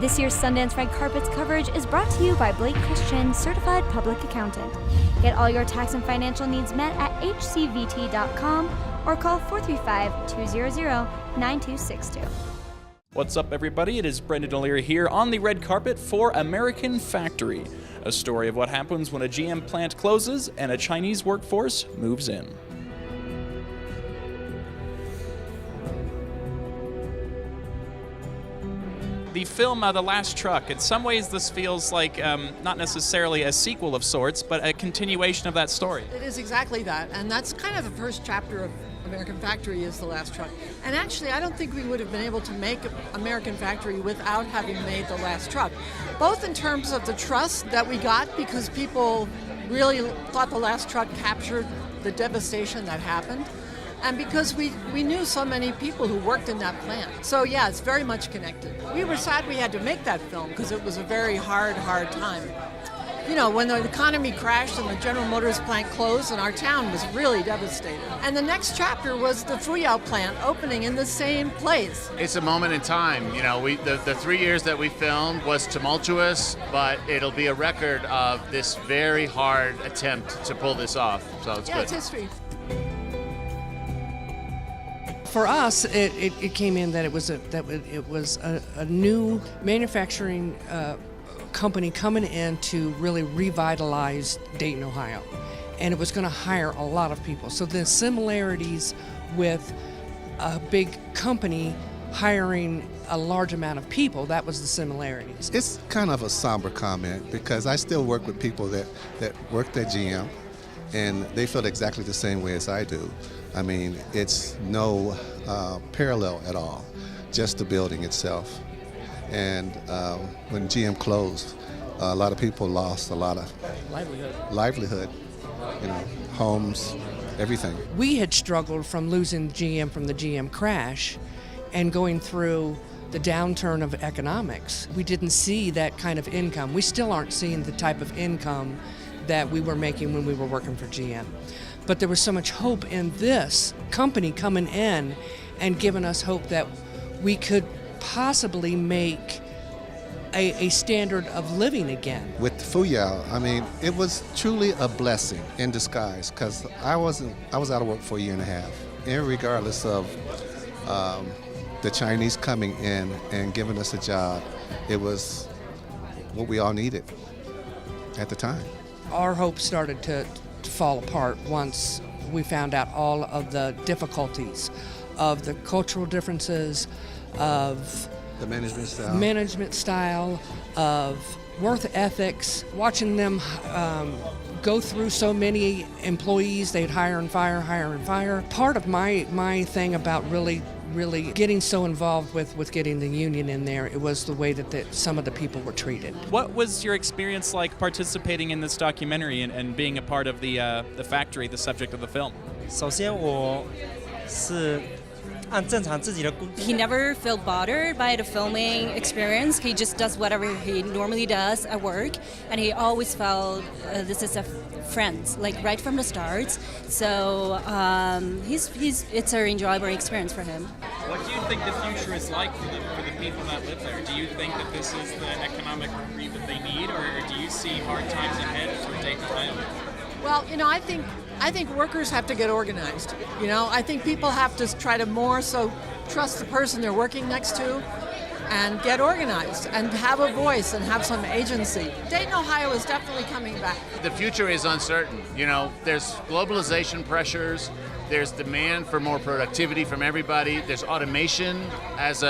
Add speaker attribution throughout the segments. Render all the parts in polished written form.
Speaker 1: This year's Sundance Red Carpet's coverage is brought to you by Blake Christian, Certified Public Accountant. Get all your tax and financial needs met at hcvt.com or call 435-200-9262.
Speaker 2: What's up, everybody? It is Brendan O'Leary here on the red carpet for American Factory, a story of what happens when a GM plant closes and a Chinese workforce moves in. The film, The Last Truck, in some ways this feels like not necessarily a sequel of sorts, but a continuation of that story.
Speaker 3: It is exactly that, and that's kind of the first chapter of American Factory is The Last Truck. And actually, I don't think we would have been able to make American Factory without having made The Last Truck, both in terms of the trust that we got because people really thought The Last Truck captured the devastation that happened, and because we knew so many people who worked in that plant. So yeah, it's very much connected. We were sad we had to make that film because it was a very hard time. You know, when the economy crashed and the General Motors plant closed and our town was really devastated. And the next chapter was the Fuyao plant opening in the same place.
Speaker 4: It's a moment in time. You know, the 3 years that we filmed was tumultuous, but it'll be a record of this very hard attempt to pull this off. So it's good.
Speaker 3: It's history.
Speaker 5: For us, it came in that it was a new manufacturing company coming in to really revitalize Dayton, Ohio, and it was going to hire a lot of people. So the similarities with a big company hiring a large amount of people, that was the similarities.
Speaker 6: It's kind of a somber comment because I still work with people that worked at GM, and they feel exactly the same way as I do. I mean, it's no parallel at all, just the building itself. And when GM closed, a lot of people lost a lot of livelihood, you know, homes, everything.
Speaker 5: We had struggled from losing GM from the GM crash and going through the downturn of economics. We didn't see that kind of income. We still aren't seeing the type of income that we were making when we were working for GM. But there was so much hope in this company coming in and giving us hope that we could possibly make a standard of living again.
Speaker 6: With Fuyao, I mean, it was truly a blessing in disguise because I was out of work for a year and a half. Irregardless of the Chinese coming in and giving us a job, it was what we all needed at the time.
Speaker 5: Our hope started to fall apart once we found out all of the difficulties of the cultural differences, of
Speaker 6: the management style,
Speaker 5: of work ethics, watching them go through so many employees they'd hire and fire. Part of my thing about really getting so involved with getting the union in there, it was the way that some of the people were treated.
Speaker 2: What was your experience like participating in this documentary and being a part of the factory, the subject of the film?
Speaker 7: 首先我是
Speaker 8: He never felt bothered by the filming experience. He just does whatever he normally does at work, and he always felt this is a friend, like right from the start. So it's an enjoyable experience for him.
Speaker 2: What do you think the future is like for the people that live there? Do you think that this is the economic reprieve that they need, or do you see hard times ahead for Dayton, Ohio?
Speaker 3: Well, you know, I think workers have to get organized. You know, I think people have to try to more so trust the person they're working next to and get organized and have a voice and have some agency. Dayton, Ohio is definitely coming back.
Speaker 4: The future is uncertain. You know, there's globalization pressures. There's demand for more productivity from everybody. There's automation as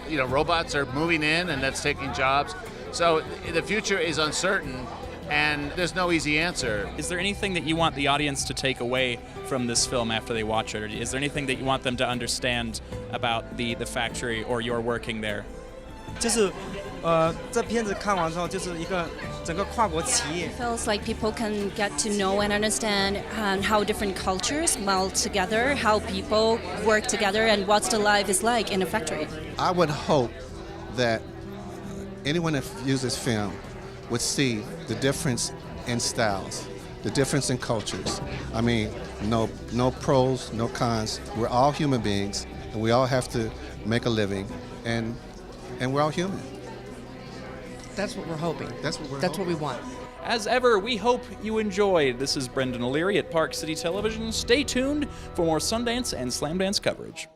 Speaker 4: you know, robots are moving in and that's taking jobs. So the future is uncertain. And there's no easy answer.
Speaker 2: Is there anything that you want the audience to take away from this film after they watch it? Or is there anything that you want them to understand about the factory or your working there?
Speaker 7: 就是这片子看完之后，就是一个整个跨国企业。
Speaker 8: It feels like people can get to know and understand how different cultures meld together, how people work together, and what the life is like in a factory.
Speaker 6: I would hope that anyone that views this film would see the difference in styles, the difference in cultures. I mean, no pros, no cons. We're all human beings, and we all have to make a living, and we're all human.
Speaker 5: That's what we're hoping.
Speaker 6: That's what
Speaker 5: we want.
Speaker 2: As ever, we hope you enjoyed. This is Brendan O'Leary at Park City Television. Stay tuned for more Sundance and Slamdance coverage.